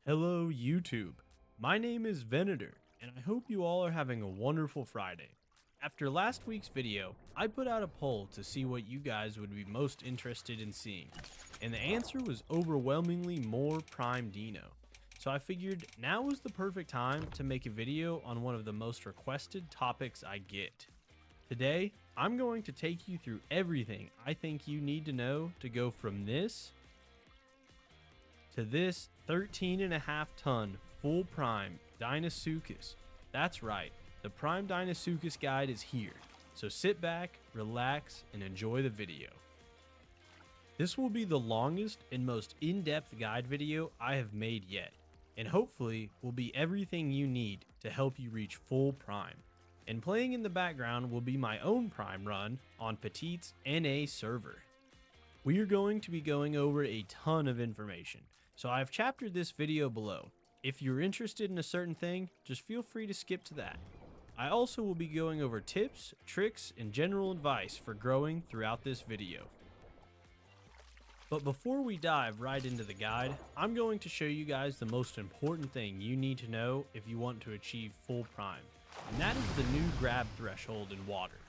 Hello YouTube, my name is Venator, and I hope you all are having a wonderful Friday. After last week's video, I put out a poll to see what you guys would be most interested in seeing, and the answer was overwhelmingly more Prime Deino. So I figured now was the perfect time to make a video on one of the most requested topics I get. Today, I'm going to take you through everything I think you need to know to go from this to this 13.5 ton full Prime Deinosuchus. That's right, the Prime Deinosuchus guide is here, so sit back, relax, and enjoy the video. This will be the longest and most in-depth guide video I have made yet, and hopefully will be everything you need to help you reach full Prime. And playing in the background will be my own Prime run on Petite's NA server. We are going to be going over a ton of information, so I've chaptered this video below. If you're interested in a certain thing, just feel free to skip to that. I also will be going over tips, tricks, and general advice for growing throughout this video. But before we dive right into the guide, I'm going to show you guys the most important thing you need to know if you want to achieve full Prime, and that is the new grab threshold in water.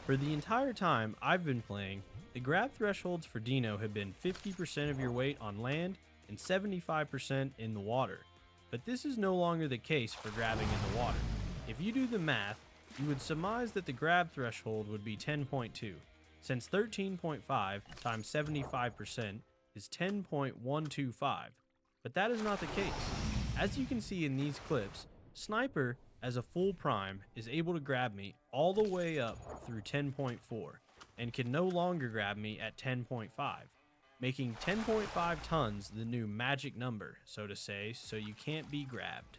For the entire time I've been playing, the grab thresholds for Deino have been 50% of your weight on land and 75% in the water. But this is no longer the case for grabbing in the water. If you do the math, you would surmise that the grab threshold would be 10.2, since 13.5 times 75% is 10.125. But that is not the case. As you can see in these clips, Sniper, as a full Prime, is able to grab me all the way up through 10.4, and can no longer grab me at 10.5, making 10.5 tons the new magic number, so to say, so you can't be grabbed.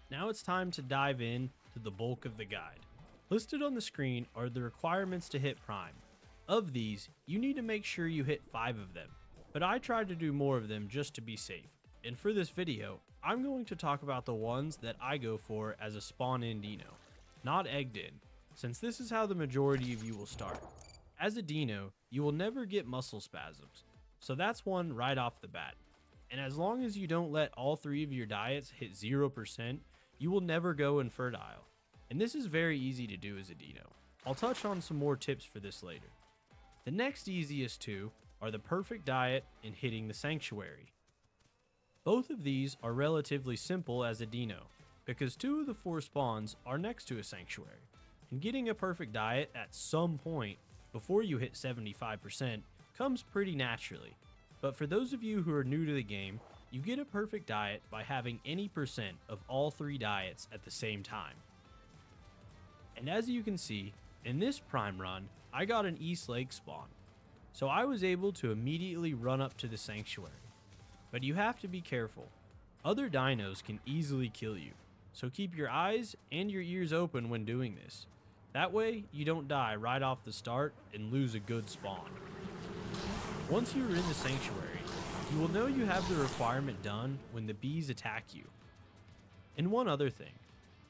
Now it's time to dive in to the bulk of the guide. Listed on the screen are the requirements to hit Prime. Of these, you need to make sure you hit 5 of them, but I tried to do more of them just to be safe. And for this video, I'm going to talk about the ones that I go for as a spawn-in Deino, not egged in, since this is how the majority of you will start. As a Deino, you will never get muscle spasms, so that's one right off the bat. And as long as you don't let all 3 of your diets hit 0%, you will never go infertile. And this is very easy to do as a Deino. I'll touch on some more tips for this later. The next easiest 2 are the perfect diet and hitting the sanctuary. Both of these are relatively simple as a Deino, because 2 of the 4 spawns are next to a sanctuary, and getting a perfect diet at some point before you hit 75% comes pretty naturally. But for those of you who are new to the game, you get a perfect diet by having any percent of all 3 diets at the same time. And as you can see, in this Prime run, I got an East Lake spawn, so I was able to immediately run up to the sanctuary. But you have to be careful. Other dinos can easily kill you, so keep your eyes and your ears open when doing this. That way, you don't die right off the start and lose a good spawn. Once you are in the sanctuary, you will know you have the requirement done when the bees attack you. And one other thing,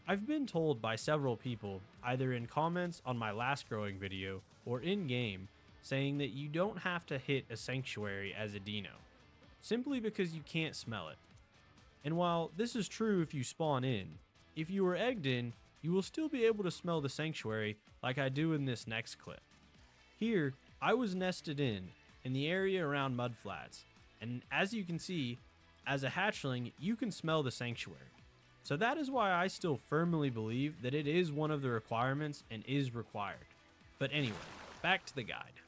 I've been told by several people, either in comments on my last growing video or in-game, saying that you don't have to hit a sanctuary as a Deino, simply because you can't smell it. And while this is true if you spawn in, if you are egged in, you will still be able to smell the sanctuary like I do in this next clip. Here, I was nested in the area around mudflats, and as you can see, as a hatchling, you can smell the sanctuary. So that is why I still firmly believe that it is one of the requirements and is required. But anyway, back to the guide.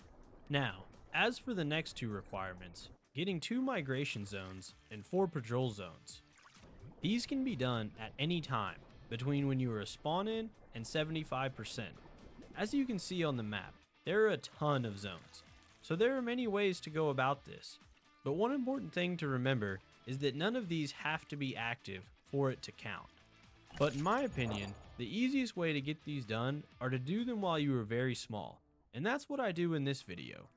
Now, as for the next 2 requirements, getting 2 migration zones and 4 patrol zones. These can be done at any time between when you are a spawn in and 75%. As you can see on the map, there are a ton of zones, so there are many ways to go about this. But one important thing to remember is that none of these have to be active for it to count. But in my opinion, the easiest way to get these done are to do them while you are very small, and that's what I do in this video.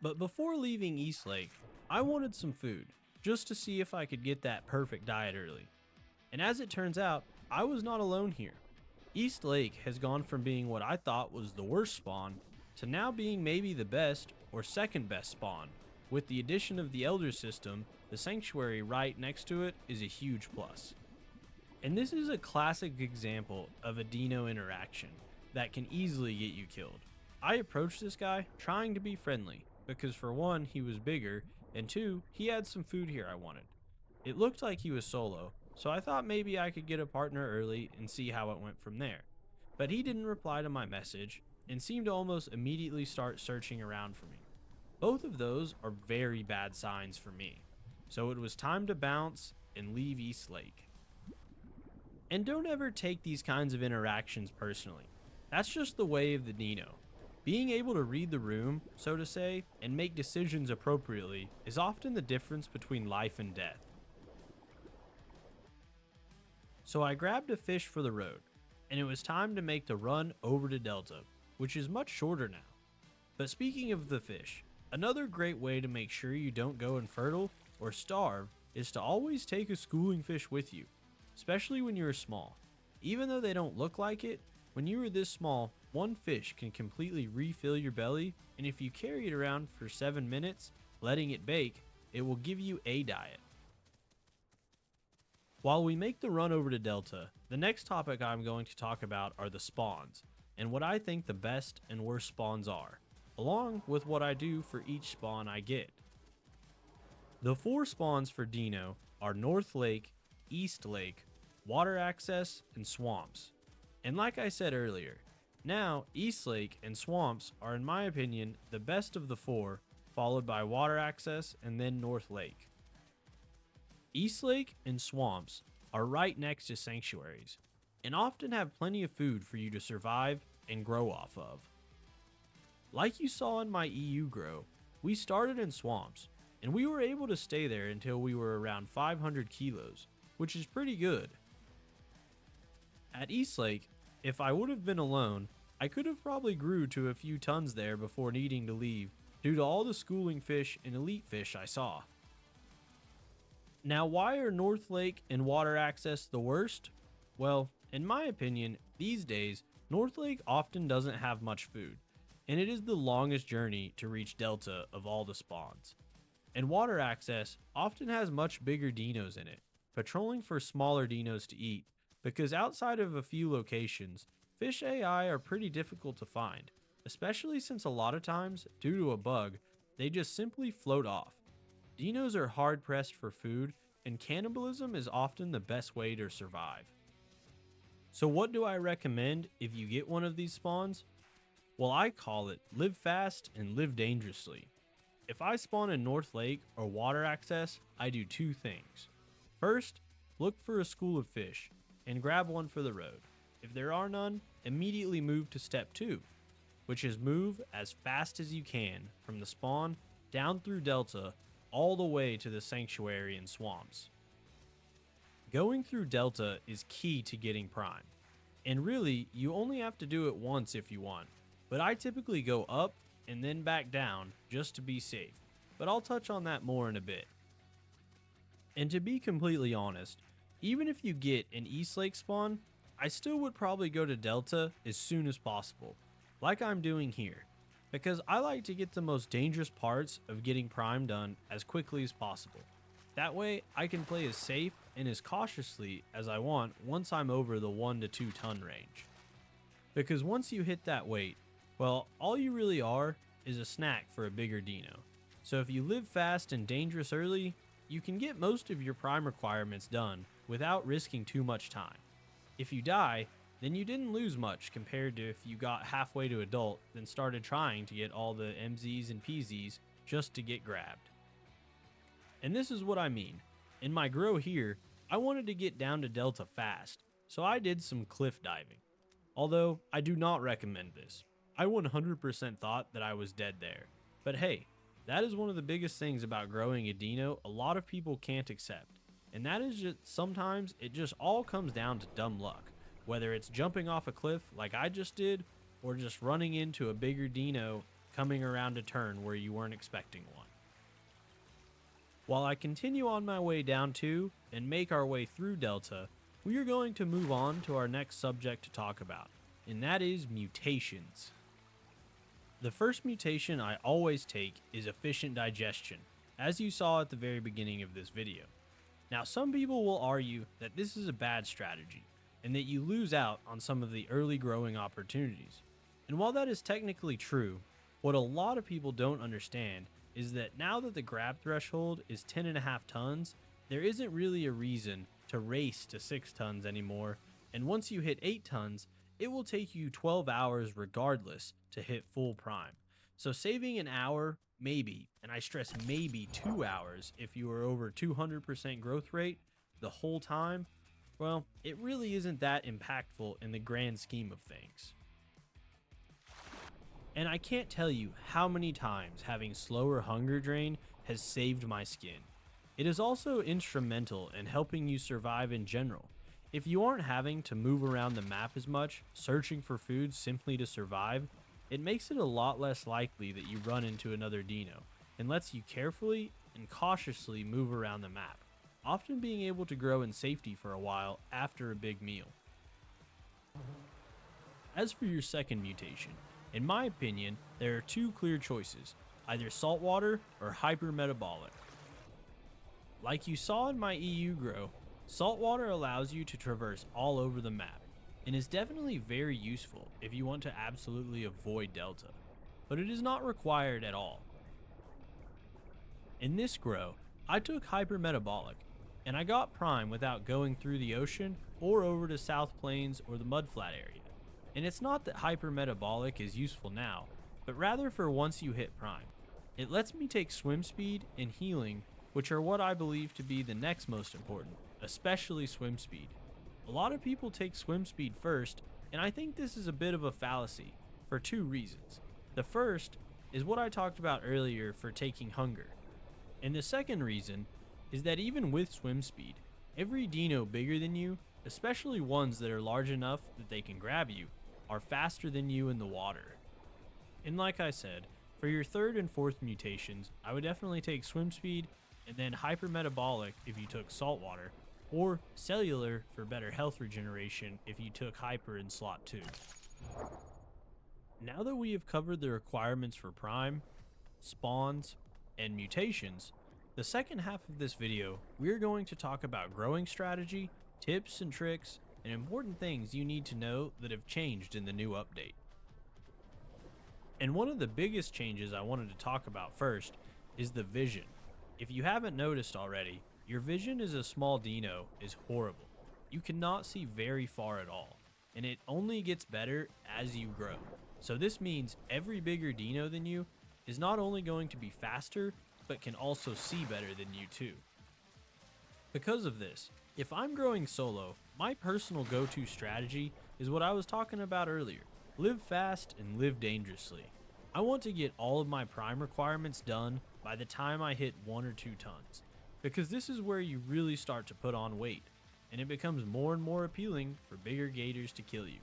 But before leaving East Lake, I wanted some food, just to see if I could get that perfect diet early. And as it turns out, I was not alone here. East Lake has gone from being what I thought was the worst spawn to now being maybe the best or second best spawn, with the addition of the Elder System, the sanctuary right next to it is a huge plus. And this is a classic example of a Dino interaction that can easily get you killed. I approached this guy trying to be friendly, because for one, he was bigger, and two, he had some food here I wanted. It looked like he was solo, so I thought maybe I could get a partner early and see how it went from there. But he didn't reply to my message, and seemed to almost immediately start searching around for me. Both of those are very bad signs for me, so it was time to bounce and leave East Lake. And don't ever take these kinds of interactions personally. That's just the way of the Dino. Being able to read the room, so to say, and make decisions appropriately is often the difference between life and death. So I grabbed a fish for the road, and it was time to make the run over to Delta, which is much shorter now. But speaking of the fish, another great way to make sure you don't go infertile or starve is to always take a schooling fish with you, especially when you're small. Even though they don't look like it, when you are this small, one fish can completely refill your belly, and if you carry it around for 7 minutes, letting it bake, it will give you a diet. While we make the run over to Delta, the next topic I'm going to talk about are the spawns, and what I think the best and worst spawns are, along with what I do for each spawn I get. The 4 spawns for Dino are North Lake, East Lake, Water Access, and Swamps. And like I said earlier, now East Lake and Swamps are in my opinion the best of the 4, followed by Water Access and then North Lake. East Lake and Swamps are right next to sanctuaries, and often have plenty of food for you to survive and grow off of. Like you saw in my EU grow, we started in Swamps, and we were able to stay there until we were around 500 kilos, which is pretty good. At East Lake, if I would have been alone, I could have probably grew to a few tons there before needing to leave due to all the schooling fish and elite fish I saw. Now, why are North Lake and Water Access the worst? Well, in my opinion, these days, North Lake often doesn't have much food, and it is the longest journey to reach Delta of all the spawns. And Water Access often has much bigger dinos in it, patrolling for smaller dinos to eat, because outside of a few locations, fish AI are pretty difficult to find, especially since a lot of times, due to a bug, they just simply float off. Dinos are hard pressed for food, and cannibalism is often the best way to survive. So what do I recommend if you get one of these spawns? Well, I call it live fast and live dangerously. If I spawn in North Lake or Water Access, I do 2 things. First, look for a school of fish, and grab one for the road. If there are none, immediately move to step 2, which is move as fast as you can from the spawn down through Delta all the way to the sanctuary and Swamps. Going through Delta is key to getting Prime, and really you only have to do it once if you want, but I typically go up and then back down just to be safe, but I'll touch on that more in a bit. And to be completely honest, even if you get an East Lake spawn, I still would probably go to Delta as soon as possible, like I'm doing here, because I like to get the most dangerous parts of getting Prime done as quickly as possible. That way, I can play as safe and as cautiously as I want once I'm over the 1 to 2 ton range. Because once you hit that weight, well, all you really are is a snack for a bigger dino. So if you live fast and dangerous early, you can get most of your Prime requirements done without risking too much time. If you die, then you didn't lose much compared to if you got halfway to adult then started trying to get all the MZs and PZs just to get grabbed. And this is what I mean. In my grow here, I wanted to get down to Delta fast, so I did some cliff diving. Although, I do not recommend this. I 100% thought that I was dead there. But hey, that is one of the biggest things about growing a dino a lot of people can't accept. And that is just sometimes it just all comes down to dumb luck. Whether it's jumping off a cliff like I just did, or just running into a bigger dino coming around a turn where you weren't expecting one. While I continue on my way down to and make our way through Delta, we are going to move on to our next subject to talk about, and that is mutations. The first mutation I always take is efficient digestion, as you saw at the very beginning of this video. Now, some people will argue that this is a bad strategy, and that you lose out on some of the early growing opportunities. And while that is technically true, what a lot of people don't understand is that now that the grab threshold is 10.5 tons, there isn't really a reason to race to 6 tons anymore, and once you hit 8 tons, it will take you 12 hours regardless to hit full prime. So saving an hour, maybe, and I stress maybe 2 hours if you are over 200% growth rate the whole time, well, it really isn't that impactful in the grand scheme of things. And I can't tell you how many times having slower hunger drain has saved my skin. It is also instrumental in helping you survive in general. If you aren't having to move around the map as much, searching for food simply to survive, it makes it a lot less likely that you run into another dino, and lets you carefully and cautiously move around the map, often being able to grow in safety for a while after a big meal. As for your second mutation, in my opinion, there are two clear choices, either saltwater or hypermetabolic. Like you saw in my EU grow, saltwater allows you to traverse all over the map, and is definitely very useful if you want to absolutely avoid delta, but it is not required at all. In this grow, I took hypermetabolic, and I got prime without going through the ocean or over to South Plains or the mudflat area. And it's not that hypermetabolic is useful now, but rather for once you hit prime. It lets me take swim speed and healing, which are what I believe to be the next most important, especially swim speed. A lot of people take swim speed first, and I think this is a bit of a fallacy for two reasons. The first is what I talked about earlier for taking hunger. And the second reason is that even with swim speed, every dino bigger than you, especially ones that are large enough that they can grab you, are faster than you in the water. And like I said, for your third and fourth mutations, I would definitely take swim speed, and then hypermetabolic if you took saltwater, or cellular for better health regeneration if you took hyper in slot 2. Now that we have covered the requirements for prime, spawns, and mutations, the second half of this video, we're going to talk about growing strategy, tips and tricks, and important things you need to know that have changed in the new update. And one of the biggest changes I wanted to talk about first is the vision. If you haven't noticed already, your vision as a small dino is horrible. You cannot see very far at all, and it only gets better as you grow. So this means every bigger dino than you is not only going to be faster, but can also see better than you too. Because of this, if I'm growing solo, my personal go-to strategy is what I was talking about earlier. Live fast and live dangerously. I want to get all of my prime requirements done by the time I hit 1 or 2 tons, because this is where you really start to put on weight, and it becomes more and more appealing for bigger gators to kill you.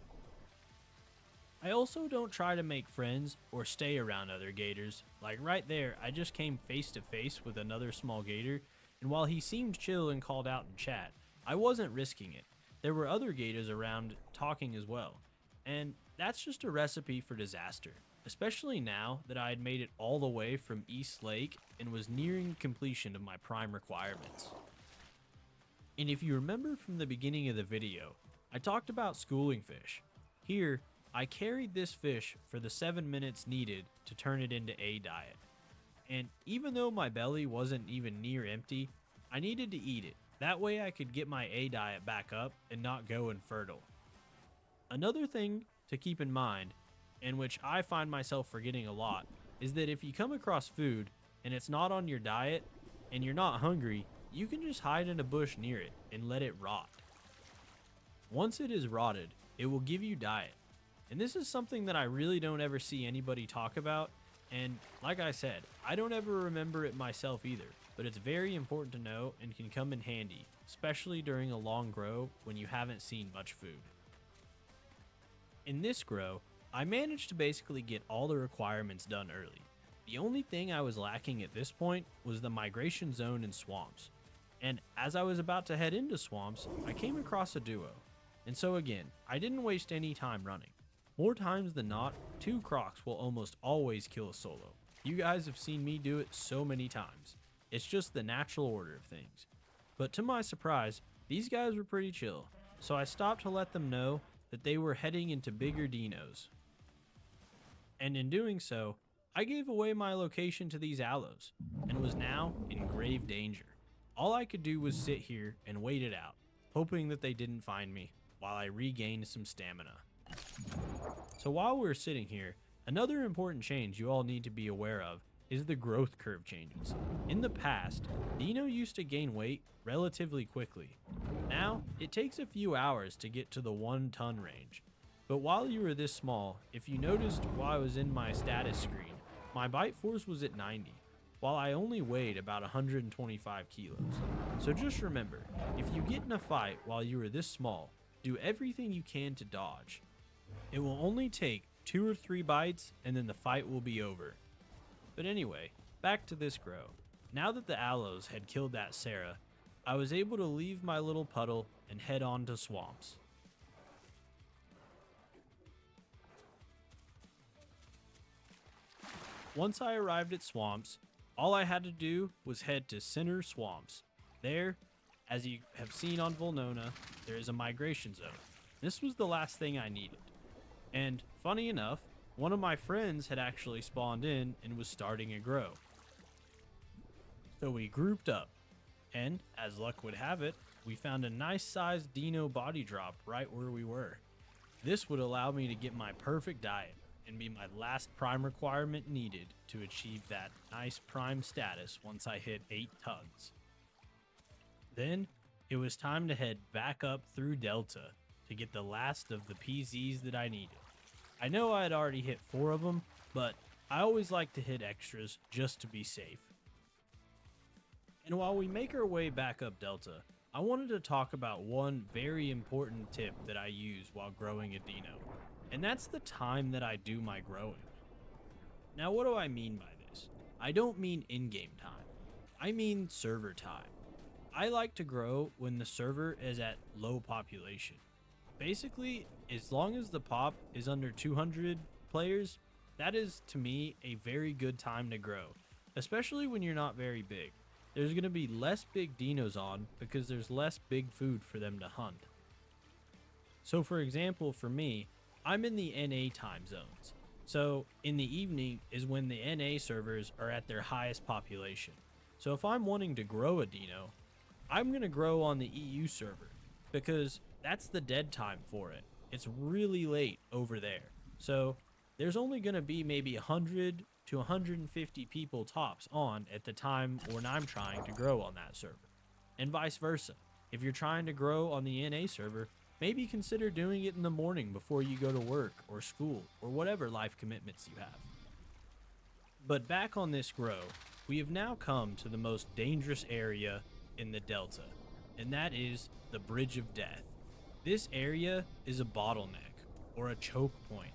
I also don't try to make friends or stay around other gators. Like right there, I just came face to face with another small gator, and while he seemed chill and called out in chat, I wasn't risking it. There were other gators around talking as well, and that's just a recipe for disaster, especially now that I had made it all the way from East Lake and was nearing completion of my prime requirements. And if you remember from the beginning of the video, I talked about schooling fish. Here, I carried this fish for the 7 minutes needed to turn it into A diet. And even though my belly wasn't even near empty, I needed to eat it. That way I could get my A diet back up and not go infertile. Another thing to keep in mind, and which I find myself forgetting a lot, is that if you come across food and it's not on your diet and you're not hungry, you can just hide in a bush near it and let it rot. Once it is rotted, it will give you diet. And this is something that I really don't ever see anybody talk about, and like I said, I don't ever remember it myself either, but it's very important to know and can come in handy, especially during a long grow when you haven't seen much food. In this grow, I managed to basically get all the requirements done early. The only thing I was lacking at this point was the migration zone and swamps. And as I was about to head into swamps, I came across a duo. And so again, I didn't waste any time running. More times than not, 2 crocs will almost always kill a solo. You guys have seen me do it so many times. It's just the natural order of things. But to my surprise, these guys were pretty chill, so I stopped to let them know that they were heading into bigger dinos. And in doing so, I gave away my location to these aloes, and was now in grave danger. All I could do was sit here and wait it out, hoping that they didn't find me, while I regained some stamina. So while we're sitting here, another important change you all need to be aware of is the growth curve changes. In the past, Dino used to gain weight relatively quickly. Now, it takes a few hours to get to the 1 ton range. But while you were this small, if you noticed while I was in my status screen, my bite force was at 90, while I only weighed about 125 kilos. So just remember, if you get in a fight while you are this small, do everything you can to dodge. It will only take 2 or 3 bites and then the fight will be over. But anyway, back to this grow. Now that the aloes had killed that Sarah, I was able to leave my little puddle and head on to swamps. Once I arrived at swamps, all I had to do was head to Center Swamps. There, as you have seen on Volnona, there is a migration zone. This was the last thing I needed. And funny enough, one of my friends had actually spawned in and was starting a grow. So we grouped up, and as luck would have it, we found a nice sized dino body drop right where we were. This would allow me to get my perfect diet and be my last prime requirement needed to achieve that nice prime status once I hit 8 tons. Then it was time to head back up through Delta to get the last of the PZs that I needed. I know I had already hit 4 of them, but I always like to hit extras just to be safe. And while we make our way back up Delta, I wanted to talk about one very important tip that I use while growing a dino, and that's the time that I do my growing. Now what do I mean by this? I don't mean in-game time. I mean server time. I like to grow when the server is at low population. Basically, as long as the pop is under 200 players, that is to me a very good time to grow, especially when you're not very big. There's going to be less big dinos on because there's less big food for them to hunt. So for example, for me, I'm in the NA time zones. So in the evening is when the NA servers are at their highest population. So if I'm wanting to grow a dino, I'm going to grow on the EU server because that's the dead time for it. It's really late over there. So there's only going to be maybe 100 to 150 people tops on at the time when I'm trying to grow on that server. And vice versa. If you're trying to grow on the NA server, maybe consider doing it in the morning before you go to work or school or whatever life commitments you have. But back on this grow, we have now come to the most dangerous area in the Delta, and that is the Bridge of Death. This area is a bottleneck or a choke point.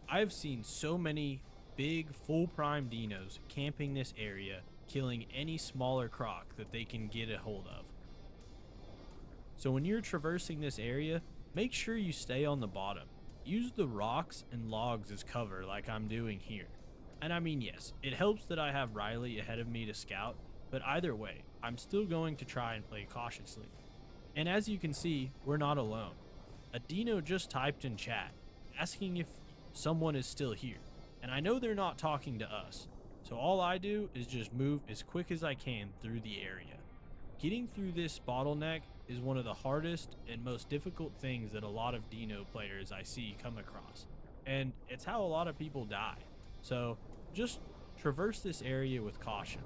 I've seen so many big full prime dinos camping this area, killing any smaller croc that they can get a hold of. So when you're traversing this area, make sure you stay on the bottom. Use the rocks and logs as cover like I'm doing here. And I mean, yes, it helps that I have Riley ahead of me to scout, but either way, I'm still going to try and play cautiously. And as you can see, we're not alone. A dino just typed in chat, asking if someone is still here. And I know they're not talking to us, so all I do is just move as quick as I can through the area. Getting through this bottleneck is one of the hardest and most difficult things that a lot of dino players I see come across, and it's how a lot of people die. So just traverse this area with caution.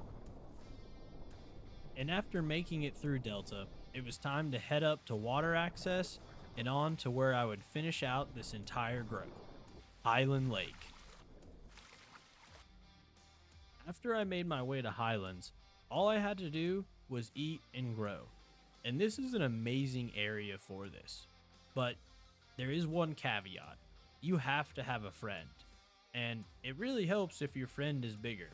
And after making it through Delta, it was time to head up to water access and on to where I would finish out this entire grow, Highland Lake. After I made my way to Highlands, all I had to do was eat and grow. And this is an amazing area for this. But there is one caveat. You have to have a friend. And it really helps if your friend is bigger.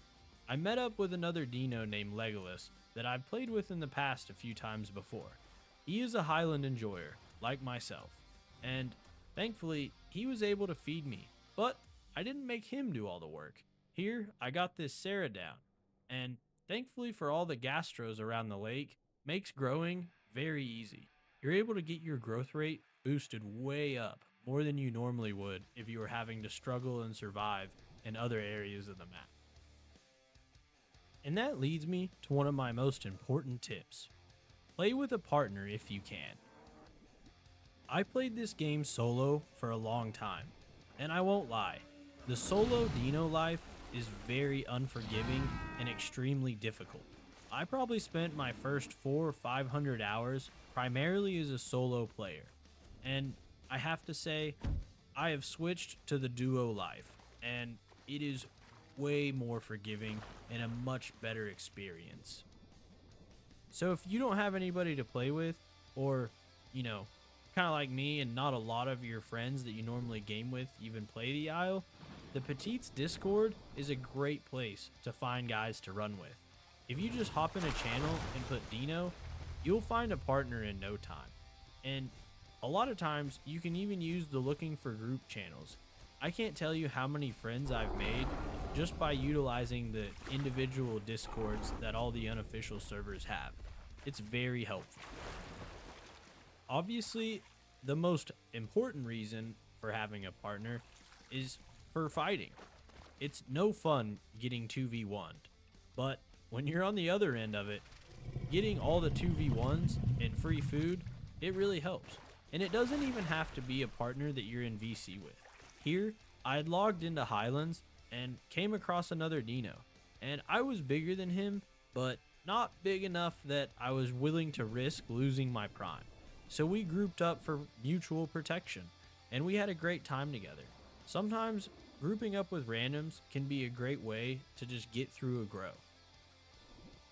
I met up with another dino named Legolas that I've played with in the past a few times before. He is a Highland enjoyer, like myself. And thankfully, he was able to feed me But I didn't make him do all the work. Here, I got this Sarah down, and thankfully for all the gastros around the lake, makes growing very easy. You're able to get your growth rate boosted way up, more than you normally would if you were having to struggle and survive in other areas of the map. And that leads me to one of my most important tips. Play with a partner if you can. I played this game solo for a long time, and I won't lie, the solo Dino life is very unforgiving and extremely difficult. I probably spent my first 400 or 500 hours primarily as a solo player, and I have to say, I have switched to the duo life, and it is way more forgiving and a much better experience. So if you don't have anybody to play with, or, kind of like me and not a lot of your friends that you normally game with even play the Isle, the Petites Discord is a great place to find guys to run with. If you just hop in a channel and put Dino, you'll find a partner in no time. And a lot of times you can even use the looking for group channels. I can't tell you how many friends I've made just by utilizing the individual discords that all the unofficial servers have. It's very helpful. Obviously, the most important reason for having a partner is for fighting. It's no fun getting 2v1'd, but when you're on the other end of it, getting all the 2v1s and free food, it really helps. And it doesn't even have to be a partner that you're in VC with. Here, I had logged into Highlands and came across another Dino, and I was bigger than him, but not big enough that I was willing to risk losing my prime. So we grouped up for mutual protection, and we had a great time together. Sometimes grouping up with randoms can be a great way to just get through a grow.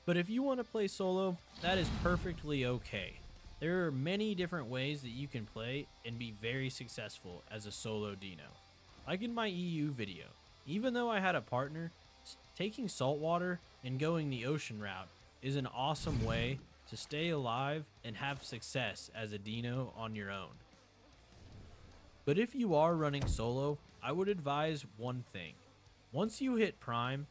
But if you want to play solo, that is perfectly okay. There are many different ways that you can play and be very successful as a solo Dino. Like in my EU video, even though I had a partner, taking saltwater and going the ocean route is an awesome way to stay alive and have success as a Dino on your own. But if you are running solo, I would advise one thing. Once you hit Prime,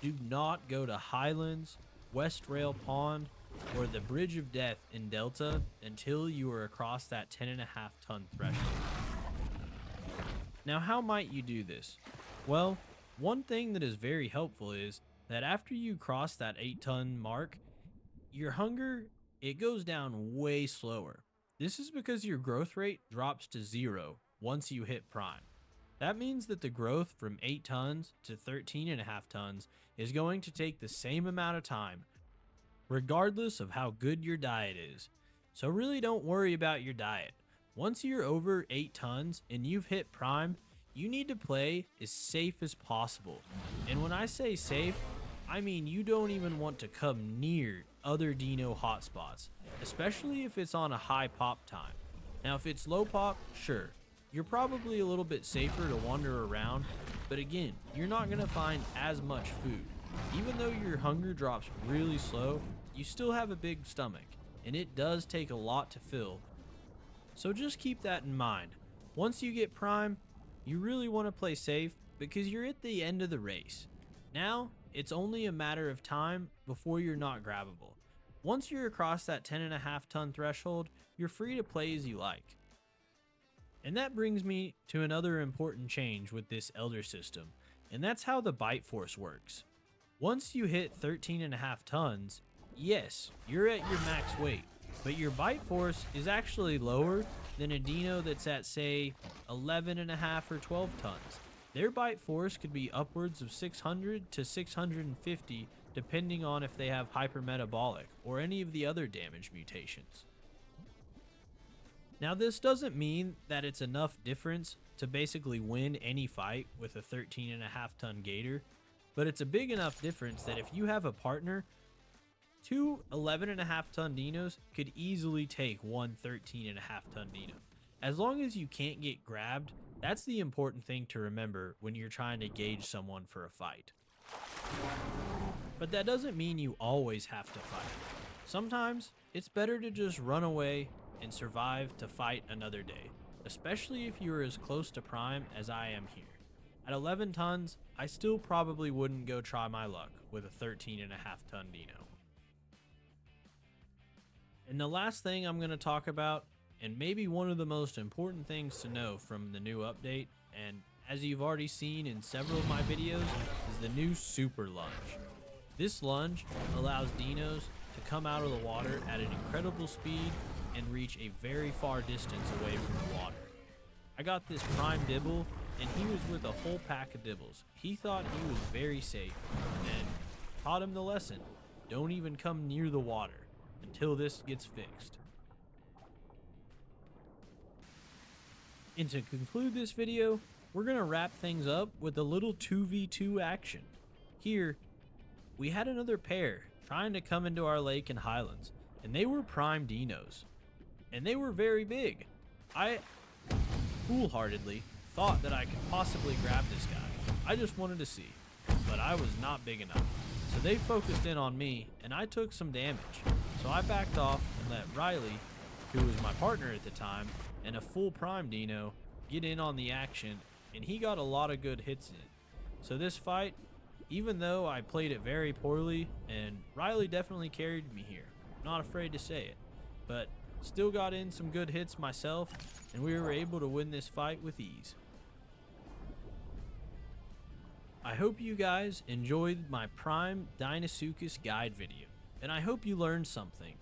do not go to Highlands, West Rail Pond, or the Bridge of Death in Delta until you are across that 10.5 ton threshold. Now, how might you do this? Well, one thing that is very helpful is that after you cross that 8-ton mark, your hunger, it goes down way slower. This is because your growth rate drops to 0 once you hit Prime. That means that the growth from 8 tons to 13.5 tons is going to take the same amount of time, regardless of how good your diet is. So really don't worry about your diet. Once you're over 8 tons and you've hit Prime, you need to play as safe as possible. And when I say safe, I mean you don't even want to come near other Dino hotspots, especially if it's on a high pop time. Now if it's low pop, sure, you're probably a little bit safer to wander around, but again, you're not going to find as much food. Even though your hunger drops really slow, you still have a big stomach, and it does take a lot to fill. So just keep that in mind. Once you get Prime, you really want to play safe because you're at the end of the race. Now, it's only a matter of time before you're not grabbable. Once you're across that 10.5 ton threshold, you're free to play as you like. And that brings me to another important change with this Elder system, and that's how the bite force works. Once you hit 13.5 tons, yes, you're at your max weight, but your bite force is actually lower than a Dino that's at, say, 11.5 or 12 tons. Their bite force could be upwards of 600 to 650 depending on if they have hypermetabolic or any of the other damage mutations. Now this doesn't mean that it's enough difference to basically win any fight with a 13.5 ton gator, but it's a big enough difference that if you have a partner, 2 11.5 ton dinos could easily take one 13.5 ton dino. As long as you can't get grabbed, that's the important thing to remember when you're trying to gauge someone for a fight. But that doesn't mean you always have to fight. Sometimes it's better to just run away and survive to fight another day, especially if you're as close to Prime as I am here. At 11 tons, I still probably wouldn't go try my luck with a 13.5 ton dino. And the last thing I'm going to talk about, and maybe one of the most important things to know from the new update, and as you've already seen in several of my videos, is the new super lunge. This lunge allows dinos to come out of the water at an incredible speed and reach a very far distance away from the water. I got this Prime Dibble, and he was with a whole pack of dibbles. He thought he was very safe, and taught him the lesson: don't even come near the water until this gets fixed. And to conclude this video, we're going to wrap things up with a little 2v2 action. Here, we had another pair trying to come into our lake in Highlands, and they were prime dinos, and they were very big. I foolhardily thought that I could possibly grab this guy. I just wanted to see, but I was not big enough. So they focused in on me, and I took some damage. So I backed off and let Riley, who was my partner at the time, and a full prime dino get in on the action, and he got a lot of good hits in. So this fight, even though I played it very poorly, and Riley definitely carried me here, I'm not afraid to say it, but still got in some good hits myself, and we were able to win this fight with ease. I hope you guys enjoyed my Prime Deinosuchus guide video, and I hope you learned something.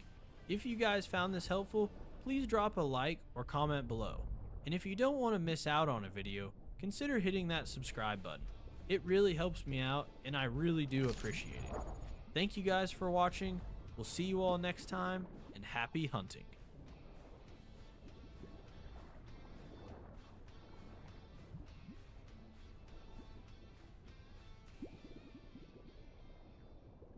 If you guys found this helpful, please drop a like or comment below. And if you don't want to miss out on a video, consider hitting that subscribe button. It really helps me out, and I really do appreciate it. Thank you guys for watching. We'll see you all next time, and happy hunting.